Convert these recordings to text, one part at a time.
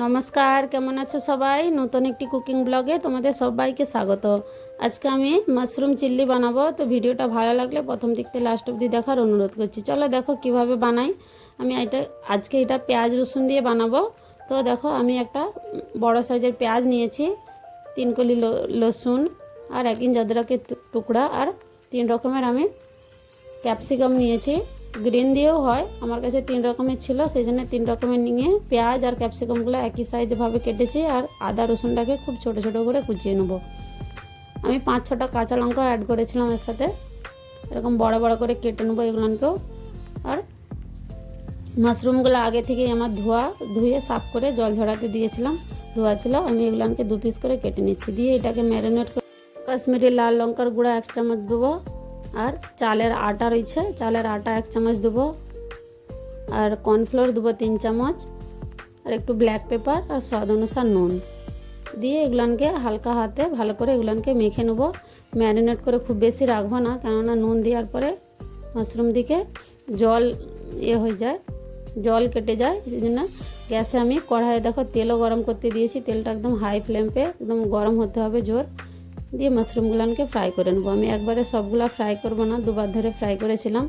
নমস্কার, কেমন আছো সবাই? নতুন একটি কুকিং ব্লগে তোমাদের সবাইকে স্বাগত। আজকে আমি মাশরুম চিল্লি বানাবো। তো ভিডিওটা ভালো লাগলে প্রথম থেকে লাস্ট অবধি দেখার অনুরোধ করছি। চলো দেখো কিভাবে বানাই। আমি আজকে এটা পেঁয়াজ রসুন দিয়ে বানাবো। তো দেখো আমি একটা বড় সাইজের পেঁয়াজ নিয়েছি, 3 কলি লসুন আর 1 ইঞ্চ অদরকের টুকরা আর 3 রকমের আমি ক্যাপসিকাম নিয়েছি। গ্রিন দিয়েও হয়, আমার কাছে 3 রকমের ছিল, সেই জন্য 3 রকমের নিয়ে পেঁয়াজ আর ক্যাপসিকামগুলো একই সাইজভাবে কেটেছি। আর আদা রসুনটাকে খুব ছোট ছোট করে কুচিয়ে নেব। আমি 5-6টা কাঁচা লঙ্কা অ্যাড করেছিলাম এর সাথে। এরকম বড় বড় করে কেটে নেবো এগুলোকেও। আর মাশরুমগুলো আগে থেকেই আমার ধুয়ে সাফ করে জল ঝরাতে দিয়েছিলাম, ধোয়া ছিল। আমি এগুলোকে 2 পিস করে কেটে নিচ্ছি। দিয়ে এটাকে ম্যারিনেট করে কাশ্মীরি লাল লঙ্কার গুঁড়া 1 চামচ দেবো। আর চালের আটা রয়েছে, চালের আটা 1 চামচ দেবো। আর কর্নফ্লোর দেবো 3 চামচ। আর একটু ব্ল্যাক পেপার আর স্বাদ অনুসার নুন দিয়ে এগুলোকে হালকা হাতে ভালো করে এগুলোকে মেখে নেব। ম্যারিনেট করে খুব বেশি রাখবো না, কেননা নুন দেওয়ার পরে মাশরুম দিকে জল হয়ে যায়, জল কেটে যায়। সেই জন্য গ্যাসে আমি কড়াইয়ে দেখো তেলও গরম করতে দিয়েছি। তেলটা একদম হাই ফ্লেমে একদম গরম হতে হবে জোর। দিয়ে মাশরুমগুলোকে ফ্রাই করে নেবো। আমি একবারে সবগুলো ফ্রাই করব না, দুবার ধরে ফ্রাই করেছিলাম।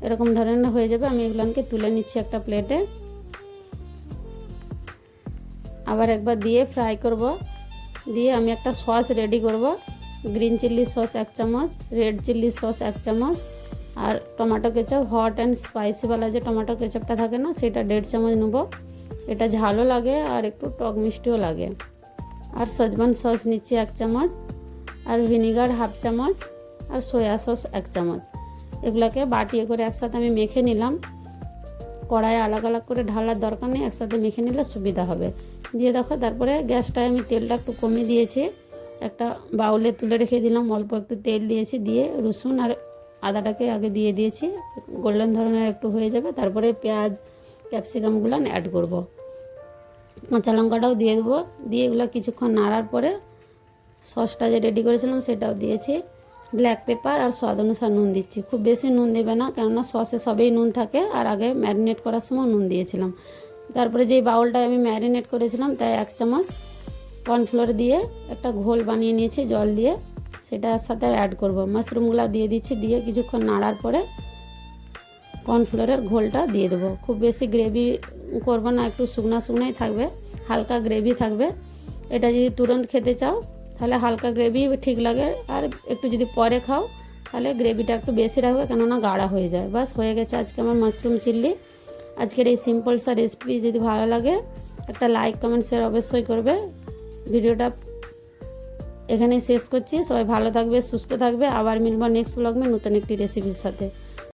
এরকম ধরনের হয়ে যাবে। আমি এগুলোকে তুলে নিচ্ছি একটা প্লেটে। আবার একবার দিয়ে ফ্রাই করব। দিয়ে আমি একটা সস রেডি করব। গ্রিন চিল্লি সস 1 চামচ, রেড চিল্লি সস 1 চামচ, আর টমেটো কেচাপ হট অ্যান্ড স্পাইসিওয়ালা যে টমেটো কেচাপটা থাকে না, সেটা 1.5 চামচ নেব। এটা ঝালও লাগে আর একটু টক মিষ্টিও লাগে। আর সজওয়ান সস নিচ্ছি 1 চামচ, আর ভিনিগার 1/2 চামচ, আর সয়া সস 1 চামচ। এগুলোকে বাটিয়ে করে একসাথে আমি মেখে নিলাম। কড়াইয়ে আলাদা আলাদা করে ঢালার দরকার নেই, একসাথে মেখে নিলে সুবিধা হবে। দিয়ে দেখো তারপরে গ্যাসটায় আমি তেলটা একটু কমিয়ে দিয়েছি। একটা বাউলে তুলে রেখে দিলাম, অল্প একটু তেল দিয়েছি। দিয়ে রসুন আর আদাটাকে আগে দিয়ে দিয়েছি, গোল্ডেন ধরনের একটু হয়ে যাবে। তারপরে পেঁয়াজ ক্যাপসিকামগুলো অ্যাড করব। কাঁচা লঙ্কাটাও দিয়ে দেবো। দিয়ে এগুলো কিছুক্ষণ নাড়ার পরে সসটা যে রেডি করেছিলাম সেটাও দিয়েছি। ব্ল্যাক পেপার আর স্বাদ অনুসার নুন দিচ্ছি। খুব বেশি নুন দেবে না, কেননা সসে সবেই নুন থাকে, আর আগে ম্যারিনেট করার সময় নুন দিয়েছিলাম। তারপরে যেই বাউলটায় আমি ম্যারিনেট করেছিলাম তাই 1 চামচ কর্নফ্লোর দিয়ে একটা ঘোল বানিয়ে নিয়েছি জল দিয়ে, সেটা এর সাথে অ্যাড করব। মাশরুমগুলো দিয়ে দিচ্ছি। দিয়ে কিছুক্ষণ নাড়ার পরে কর্নফ্লোরের ঘোলটা দিয়ে দেবো। খুব বেশি গ্রেভি করব না, একটু শুকনা শুকনাই থাকবে, হালকা গ্রেভি থাকবে। এটা যদি তুরন্ত খেতে চাও তাহলে হালকা গ্রেভি ঠিক লাগে, আর একটু যদি পরে খাও তাহলে গ্রেভিটা একটু বেশি রাখবে, কেননা গাঢ়া হয়ে যায়। বাস হয়ে গেছে আজকে আমার মাশরুম চিল্লি। আজকের এই সিম্পল সা রেসিপি যদি ভালো লাগে একটা লাইক কমেন্ট শেয়ার অবশ্যই করবে। ভিডিওটা এখানেই শেষ করছি। সবাই ভালো থাকবে, সুস্থ থাকবে। আবার মিলব নেক্সট ব্লগ নতুন একটি রেসিপির সাথে।